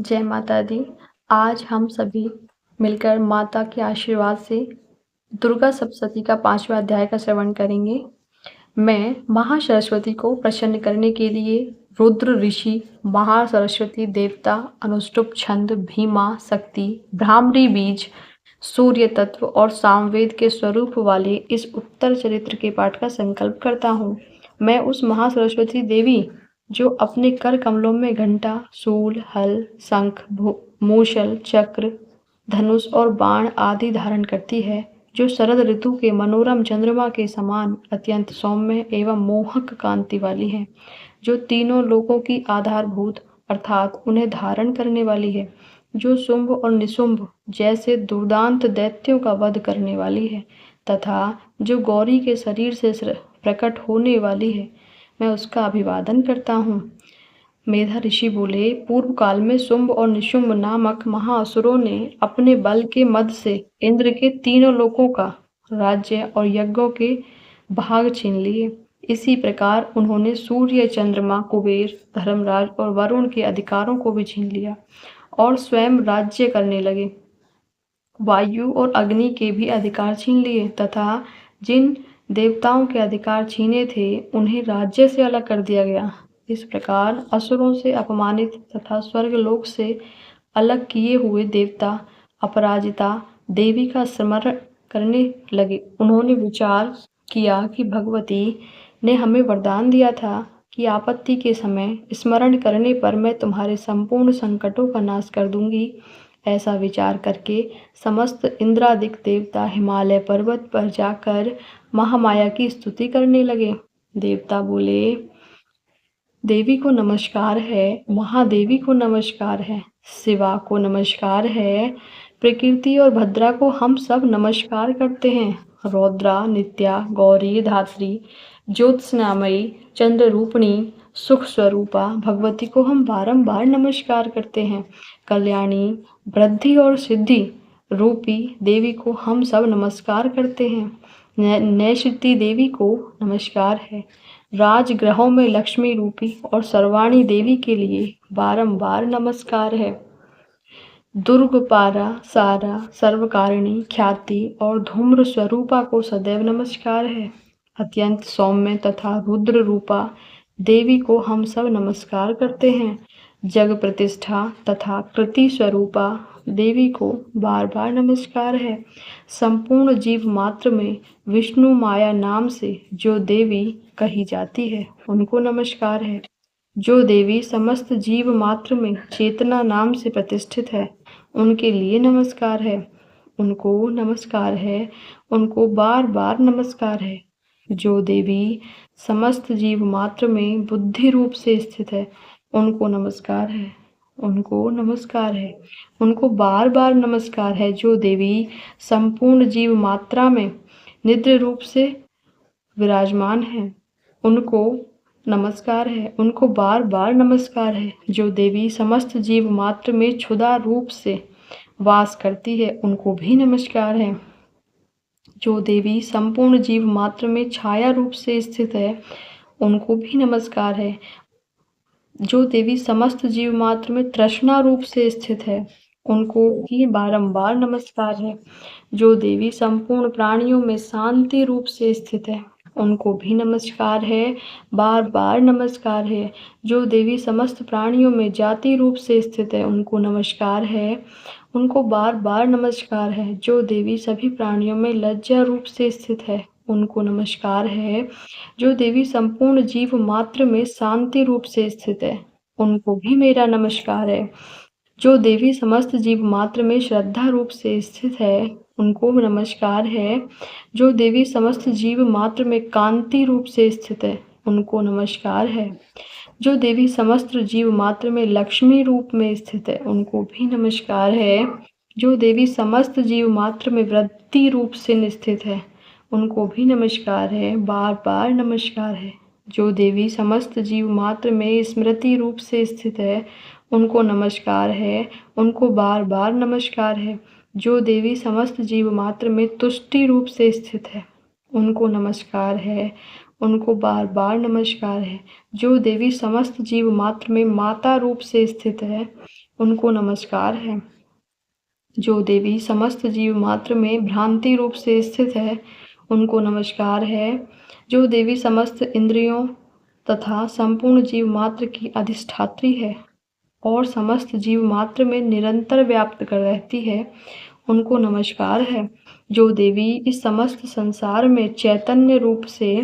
जय माता दी। आज हम सभी मिलकर माता के आशीर्वाद से दुर्गा सप्तशती का 5वां अध्याय का श्रवण करेंगे। मैं महासरस्वती को प्रसन्न करने के लिए रुद्र ऋषि, महासरस्वती देवता, अनुष्टुप छंद, भीमा शक्ति, भ्रामरी बीज, सूर्य तत्व और सामवेद के स्वरूप वाले इस उत्तर चरित्र के पाठ का संकल्प करता हूँ। मैं उस महासरस्वती देवी जो अपने कर कमलों में घंटा, शूल, हल, शंख, मूषल, चक्र, धनुष और बाण आदि धारण करती है, जो शरद ऋतु के मनोरम चंद्रमा के समान अत्यंत सौम्य एवं मोहक कांति वाली है, जो तीनों लोकों की आधारभूत अर्थात उन्हें धारण करने वाली है, जो शुंभ और निशुंभ जैसे दुर्दांत दैत्यों का वध करने वाली है तथा जो गौरी के शरीर से प्रकट होने वाली है, मैं उसका अभिवादन करता हूँ। मेधा ऋषि बोले, पूर्व काल में शुंभ और निशुंभ नामक महाअसुरों ने अपने बल के मद से इंद्र के तीनों लोकों का राज्य और यज्ञों के भाग छीन लिए। इसी प्रकार उन्होंने सूर्य, चंद्रमा, कुबेर, धर्मराज और वरुण के अधिकारों को भी छीन लिया और स्वयं राज्य करने लगे। वायु और अग्नि के भी अधिकार छीन लिए तथा जिन देवताओं के अधिकार छीने थे उन्हें राज्य से अलग कर दिया गया। इस प्रकार असुरों से अपमानित तथा स्वर्गलोक से अलग किए हुए देवता अपराजिता देवी का स्मरण करने लगे। उन्होंने विचार किया कि भगवती ने हमें वरदान दिया था कि आपत्ति के समय स्मरण करने पर मैं तुम्हारे संपूर्ण संकटों का नाश कर दूंगी। ऐसा विचार करके समस्त इंद्रादिक देवता हिमालय पर्वत पर जाकर महामाया की स्तुति करने लगे। देवता बोले, देवी को नमस्कार है, महादेवी को नमस्कार है, शिवा को नमस्कार है, प्रकृति और भद्रा को हम सब नमस्कार करते हैं। रौद्रा, नित्या, गौरी, धात्री, ज्योत्स्नामयी, चंद्र रूपिणी, सुख स्वरूपा भगवती को हम बारंबार नमस्कार करते हैं। कल्याणी, वृद्धि और सिद्धि रूपी देवी को हम सब नमस्कार करते हैं। नैश्रुति देवी को नमस्कार है। राजगृहों में लक्ष्मी रूपी और सर्वाणी देवी के लिए बारंबार नमस्कार है। दुर्गपारा, सारा, सर्वकारिणी, ख्याति और धूम्र स्वरूपा को सदैव नमस्कार है। अत्यंत सौम्य तथा रुद्र रूपा देवी को हम सब नमस्कार करते हैं। जग प्रतिष्ठा तथा कृति स्वरूपा देवी को बार बार नमस्कार है। संपूर्ण जीव मात्र में विष्णु माया नाम से जो देवी कही जाती है उनको नमस्कार है। जो देवी समस्त जीव मात्र में चेतना नाम से प्रतिष्ठित है उनके लिए नमस्कार है। उनको नमस्कार है, उनको बार बार नमस्कार है। जो देवी समस्त जीव मात्र में बुद्धि रूप से स्थित है उनको नमस्कार है, उनको नमस्कार है, उनको बार बार नमस्कार है। जो देवी संपूर्ण जीव मात्रा में निद्र रूप से विराजमान है उनको नमस्कार है, उनको बार बार नमस्कार है। जो देवी समस्त जीव मात्र में क्षुधा रूप से वास करती है उनको भी नमस्कार है। जो देवी संपूर्ण जीव मात्र में छाया रूप से स्थित है उनको भी नमस्कार है। जो देवी समस्त जीव मात्र में तृष्णा रूप से स्थित है उनको भी बारंबार नमस्कार है। जो देवी संपूर्ण प्राणियों में शांति रूप से स्थित है उनको भी नमस्कार है, बार बार नमस्कार है। जो देवी समस्त प्राणियों में जाति रूप से स्थित है उनको नमस्कार है, उनको बार बार नमस्कार है। जो देवी सभी प्राणियों में लज्जा रूप से स्थित है उनको नमस्कार है। जो देवी संपूर्ण जीव मात्र में शांति रूप से स्थित है उनको भी मेरा नमस्कार है। जो देवी समस्त जीव मात्र में श्रद्धा रूप से स्थित है उनको नमस्कार है। जो देवी समस्त जीव मात्र में कांति रूप से स्थित है उनको नमस्कार है। जो देवी समस्त जीव मात्र में लक्ष्मी रूप में स्थित है उनको भी नमस्कार है। जो देवी समस्त जीव मात्र में वृद्धि रूप से स्थित है उनको भी नमस्कार है, बार बार नमस्कार है। जो देवी समस्त जीव मात्र में स्मृति रूप से स्थित है उनको नमस्कार है, उनको बार बार नमस्कार है। जो देवी समस्त जीव मात्र में तुष्टि रूप से स्थित है उनको नमस्कार है, उनको बार बार नमस्कार है। जो देवी समस्त जीव मात्र में माता रूप से स्थित है उनको नमस्कार है। जो देवी समस्त जीव मात्र में भ्रांति रूप से स्थित है, उनको नमस्कार है। जो देवी समस्त इंद्रियों तथा संपूर्ण जीव मात्र की अधिष्ठात्री है और समस्त जीव मात्र में निरंतर व्याप्त कर रहती है, उनको नमस्कार है। जो देवी इस समस्त संसार में चैतन्य रूप से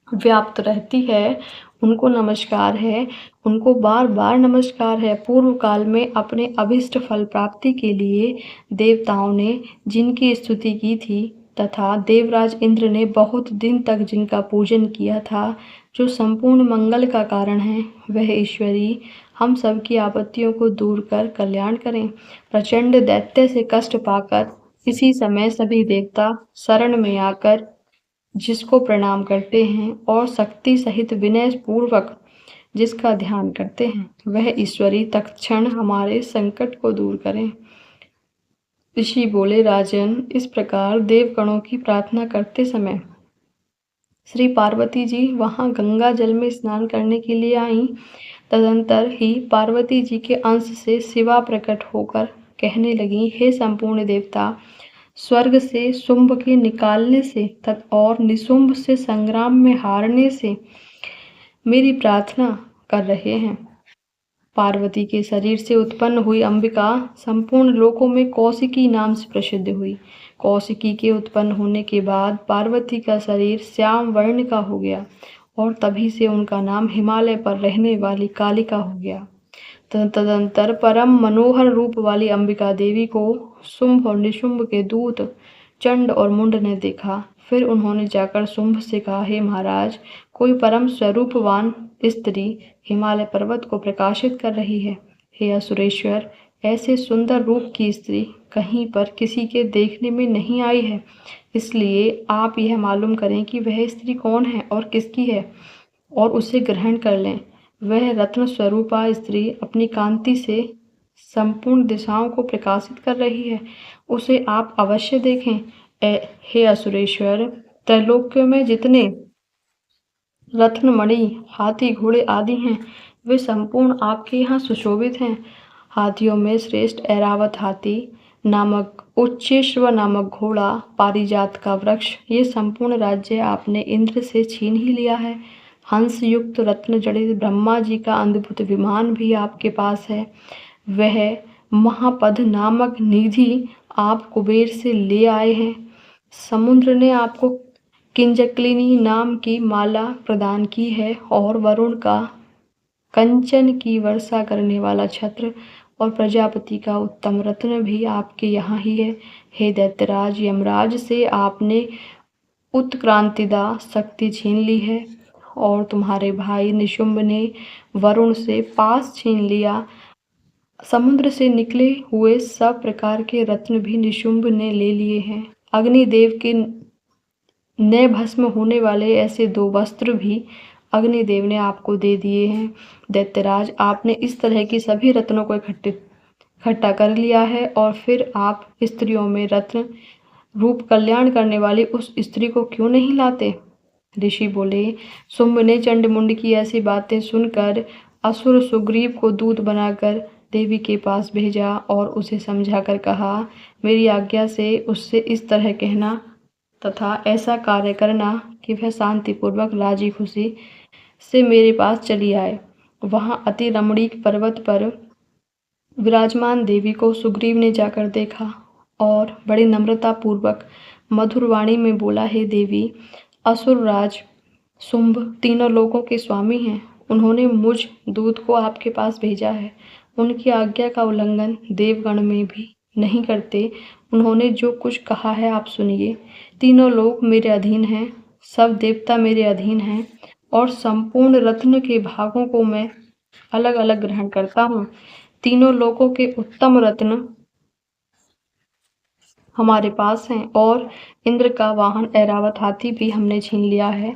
व्याप्त रहती है, उनको नमस्कार है। उनको बार बार नमस्कार है। पूर्व काल में अपने अभिष्ट फल प्राप्ति के लिए देवताओं ने जिनकी स्तुति की थी तथा देवराज इंद्र ने बहुत दिन तक जिनका पूजन किया था, जो संपूर्ण मंगल का कारण है, वह ईश्वरी हम सबकी आपत्तियों को दूर कर कल्याण करें। प्रचंड दैत्य से कष्ट पाकर इसी समय सभी देवता शरण में आकर जिसको प्रणाम करते हैं और शक्ति सहित विनय पूर्वक जिसका ध्यान करते हैं, वह ईश्वरी तत्क्षण हमारे संकट को दूर करें। ऋषि बोले, राजन, इस प्रकार देवगणों की प्रार्थना करते समय श्री पार्वती जी वहां गंगा जल में स्नान करने के लिए आईं। तदंतर ही पार्वती जी के अंश से शिवा प्रकट होकर कहने लगी, हे संपूर्ण देवता, स्वर्ग से शुंभ के निकालने से और निशुंभ से संग्राम में हारने से मेरी प्रार्थना कर रहे हैं। पार्वती के शरीर से उत्पन्न हुई अंबिका संपूर्ण लोकों में कौशिकी नाम से प्रसिद्ध हुई। कौशिकी के उत्पन्न होने के बाद पार्वती का शरीर श्याम वर्ण का हो गया और तभी से उनका नाम हिमालय पर रहने वाली कालिका हो गया। तदंतर परम मनोहर रूप वाली अंबिका देवी को शुंभ और निशुंभ के दूत चंड और मुंड ने देखा। फिर उन्होंने जाकर शुंभ से कहा, हे महाराज, कोई परम स्वरूपवान स्त्री हिमालय पर्वत को प्रकाशित कर रही है। हे असुरेश्वर, ऐसे सुंदर रूप की स्त्री कहीं पर किसी के देखने में नहीं आई है, इसलिए आप यह मालूम करें कि वह स्त्री कौन है और किसकी है और उसे ग्रहण कर लें। वह रत्न स्वरूपा स्त्री अपनी कांति से संपूर्ण दिशाओं को प्रकाशित कर रही है, उसे आप अवश्य देखें। हे असुरेश्वर, त्रैलोक्य में जितने रत्नमणि, हाथी, घोड़े आदि हैं, वे संपूर्ण आपके यहाँ सुशोभित हैं। हाथियों में श्रेष्ठ ऐरावत हाथी नामक, उच्चेश्वर नामक घोड़ा, पारिजात का वृक्ष, ये संपूर्ण राज्य आपने इंद्र से छीन ही लिया है। हंस युक्त रत्न जड़ित ब्रह्मा जी का अद्भुत विमान भी आपके पास है। वह महापद नामक निधि आप कुबेर से ले आए हैं। समुद्र ने आपको किंजकलिनी नाम की माला प्रदान की है और वरुण का कंचन की वर्षा करने वाला छत्र और प्रजापति का उत्तम रत्न भी आपके यहाँ ही है। हे दैत्यराज, यमराज से आपने उत्क्रांतिदा शक्ति छीन ली है और तुम्हारे भाई निशुंभ ने वरुण से पास छीन लिया। समुद्र से निकले हुए सब प्रकार के रत्न भी निशुंभ ने ले लिए हैं। अग्निदेव के नए भस्म होने वाले ऐसे 2 वस्त्र भी अग्निदेव ने आपको दे दिए हैं। दैत्यराज, आपने इस तरह की सभी रत्नों को इकट्ठा कर लिया है और फिर आप स्त्रियों में रत्न रूप कल्याण करने वाली उस स्त्री को क्यों नहीं लाते? ऋषि बोले, शुंभ ने चंडमुंड की ऐसी बातें सुनकर असुर सुग्रीव को दूत बनाकर देवी के पास भेजा और उसे समझाकर कहा, मेरी आज्ञा से उससे इस तरह कहना तथा ऐसा कार्य करना कि वह शांतिपूर्वक राजी खुशी से मेरे पास चली आए। वहां अति रमणीक पर्वत पर विराजमान देवी को सुग्रीव ने जाकर देखा और बड़ी नम्रता पूर्वक मधुर वाणी में बोला, हे देवी, असुरराज शुंभ तीनों लोकों के स्वामी हैं। उन्होंने मुझ दूत को आपके पास भेजा है। उनकी आज्ञा का उल्लंघन देवगण में भी नहीं करते। उन्होंने जो कुछ कहा है आप सुनिए। तीनों लोग मेरे अधीन हैं, सब देवता मेरे अधीन हैं और संपूर्ण रत्न के भागों को मैं अलग अलग ग्रहण करता हूँ। तीनों लोकों के उत्तम रत्न हमारे पास हैं और इंद्र का वाहन ऐरावत हाथी भी हमने छीन लिया है।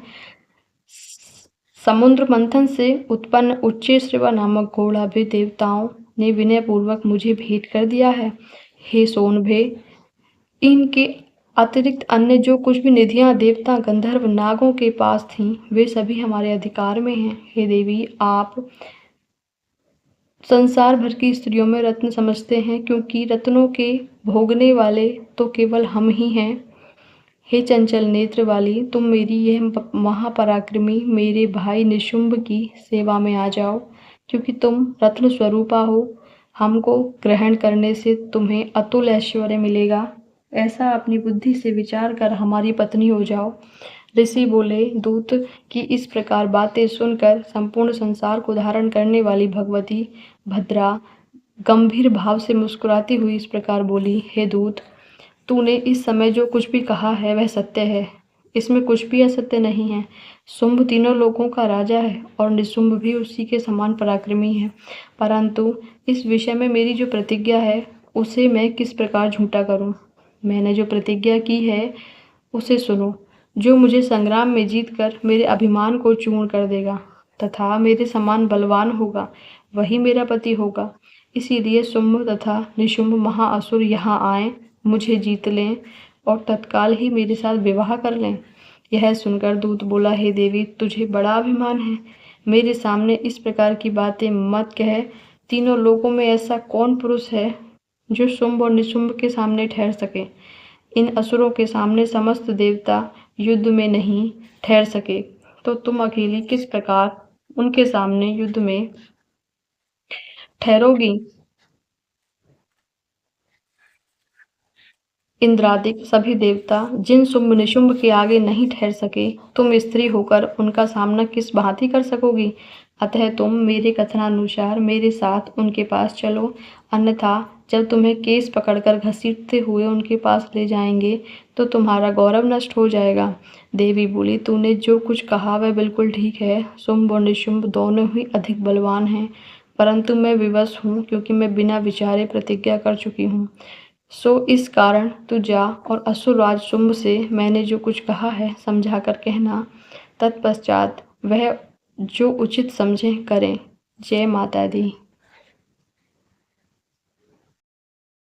समुद्र मंथन से उत्पन्न उच्चेश्रवा नामक घोड़ा भी देवताओं ने विनय पूर्वक मुझे भेंट कर दिया है। हे सोनभे, इनके अतिरिक्त अन्य जो कुछ भी निधियां देवता गंधर्व नागों के पास थीं, वे सभी हमारे अधिकार में हैं। हे देवी, आप संसार भर की स्त्रियों में रत्न समझते हैं, क्योंकि रत्नों के भोगने वाले तो केवल हम ही हैं। हे चंचल नेत्र वाली, तुम मेरी यह महापराक्रमी मेरे भाई निशुंभ की सेवा में आ जाओ, क्योंकि तुम रत्न स्वरूपा हो। हमको ग्रहण करने से तुम्हें अतुल ऐश्वर्य मिलेगा। ऐसा अपनी बुद्धि से विचार कर हमारी पत्नी हो जाओ। ऋषि बोले, दूत की इस प्रकार बातें सुनकर संपूर्ण संसार को धारण करने वाली भगवती भद्रा गंभीर भाव से मुस्कुराती हुई इस प्रकार बोली, हे दूत, तूने इस समय जो कुछ भी कहा है वह सत्य है, इसमें कुछ भी असत्य नहीं है। शुंभ तीनों लोकों का राजा है और निशुंभ भी उसी के समान पराक्रमी है, परंतु इस विषय में मेरी जो प्रतिज्ञा है उसे मैं किस प्रकार झूठा करूं। मैंने जो प्रतिज्ञा की है उसे सुनो। जो मुझे संग्राम में जीतकर मेरे अभिमान को चूर्ण कर देगा तथा मेरे समान बलवान होगा, वही मेरा पति होगा। इसीलिए शुंभ तथा निशुंभ महाअसुर यहाँ आए, मुझे जीत लें और तत्काल ही मेरे साथ विवाह कर लें। यह सुनकर दूत बोला, हे देवी, तुझे बड़ा अभिमान है, मेरे सामने इस प्रकार की बातें मत कह। तीनों लोकों में ऐसा कौन पुरुष है जो शुंभ और निशुंभ के सामने ठहर सके। इन असुरों के सामने समस्त देवता युद्ध में नहीं ठहर सके, तो तुम अकेली किस प्रकार उनके सामने युद्ध में ठहरोगी। इंद्रादिक सभी देवता जिन शुंभ निशुंभ के आगे नहीं ठहर सके, तुम स्त्री होकर उनका सामना किस भांति कर सकोगी। अतः तुम मेरे कथनानुसार मेरे साथ उनके पास चलो, अन्यथा जब तुम्हें केस पकड़कर घसीटते हुए उनके पास ले जाएंगे तो तुम्हारा गौरव नष्ट हो जाएगा। देवी बोली, तूने जो कुछ कहा वह बिल्कुल ठीक है। शुंभ और निशुंभ दोनों ही अधिक बलवान हैं, परंतु मैं विवश हूँ, क्योंकि मैं बिना विचारे प्रतिज्ञा कर चुकी हूँ। सो इस कारण तू जा और असुरराज शुंभ से मैंने जो कुछ कहा है समझा कर कहना। तत्पश्चात वह जो उचित समझे करें। जय माता दी।